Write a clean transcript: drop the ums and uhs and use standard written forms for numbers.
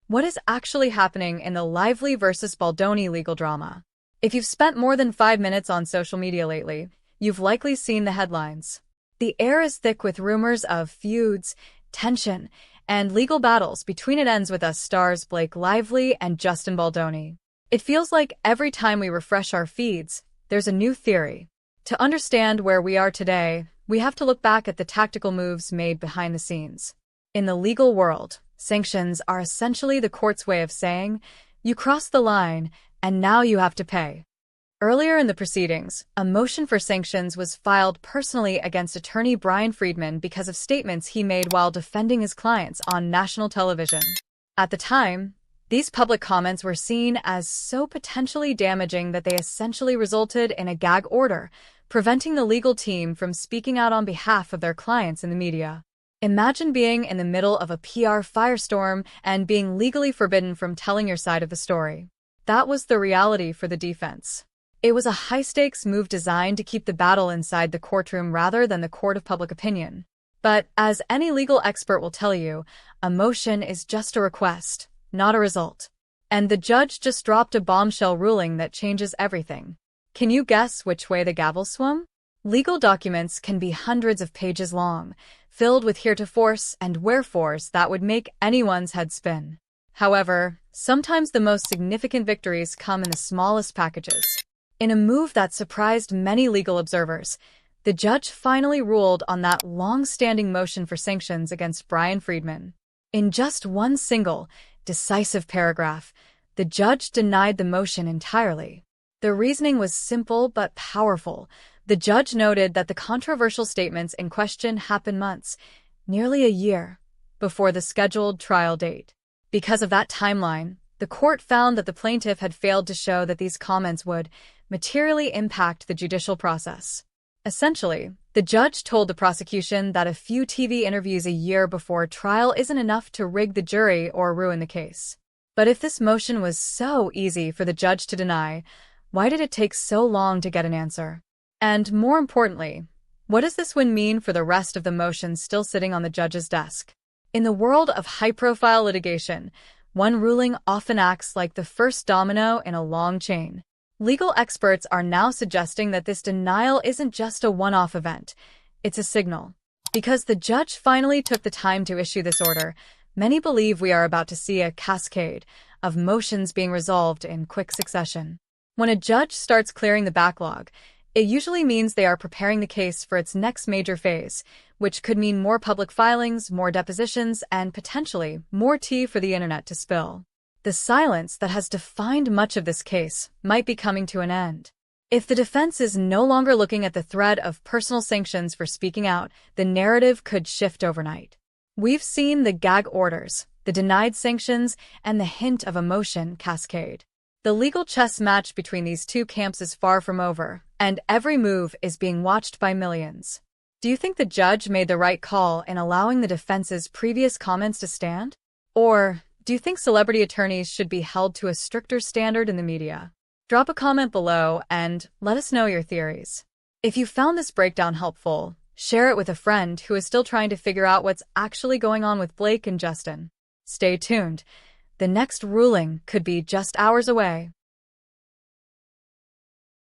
What is actually happening in the Lively versus Baldoni legal drama? If you've spent more than 5 minutes on social media lately, you've likely seen the headlines. The air is thick with rumors of feuds, tension, and legal battles between It Ends With Us stars Blake Lively and Justin Baldoni. It feels like every time we refresh our feeds, there's a new theory. To understand where we are today, we have to look back at the tactical moves made behind the scenes. In the legal world, sanctions are essentially the court's way of saying, you crossed the line, and now you have to pay. Earlier in the proceedings, a motion for sanctions was filed personally against attorney Brian Freedman because of statements he made while defending his clients on national television. At the time, these public comments were seen as so potentially damaging that they essentially resulted in a gag order, preventing the legal team from speaking out on behalf of their clients in the media. Imagine being in the middle of a PR firestorm and being legally forbidden from telling your side of the story. That was the reality for the defense. It was a high-stakes move designed to keep the battle inside the courtroom rather than the court of public opinion. But, as any legal expert will tell you, a motion is just a request, not a result. And the judge just dropped a bombshell ruling that changes everything. Can you guess which way the gavel swung? Legal documents can be hundreds of pages long, filled with heretofores and wherefores that would make anyone's head spin. However, sometimes the most significant victories come in the smallest packages. In a move that surprised many legal observers, the judge finally ruled on that long-standing motion for sanctions against Brian Freedman. In just one single, decisive paragraph, the judge denied the motion entirely. The reasoning was simple but powerful. The judge noted that the controversial statements in question happened months, nearly a year, before the scheduled trial date. Because of that timeline, the court found that the plaintiff had failed to show that these comments would materially impact the judicial process. Essentially, the judge told the prosecution that a few TV interviews a year before trial isn't enough to rig the jury or ruin the case. But if this motion was so easy for the judge to deny, why did it take so long to get an answer? And more importantly, what does this win mean for the rest of the motions still sitting on the judge's desk? In the world of high-profile litigation, one ruling often acts like the first domino in a long chain. Legal experts are now suggesting that this denial isn't just a one-off event, it's a signal. Because the judge finally took the time to issue this order, many believe we are about to see a cascade of motions being resolved in quick succession. When a judge starts clearing the backlog, it usually means they are preparing the case for its next major phase, which could mean more public filings, more depositions, and potentially more tea for the internet to spill. The silence that has defined much of this case might be coming to an end. If the defense is no longer looking at the threat of personal sanctions for speaking out, the narrative could shift overnight. We've seen the gag orders, the denied sanctions, and the hint of a motion cascade. The legal chess match between these two camps is far from over, and every move is being watched by millions. Do you think the judge made the right call in allowing the defense's previous comments to stand? Or do you think celebrity attorneys should be held to a stricter standard in the media? Drop a comment below and let us know your theories. If you found this breakdown helpful, share it with a friend who is still trying to figure out what's actually going on with Blake and Justin. Stay tuned. The next ruling could be just hours away.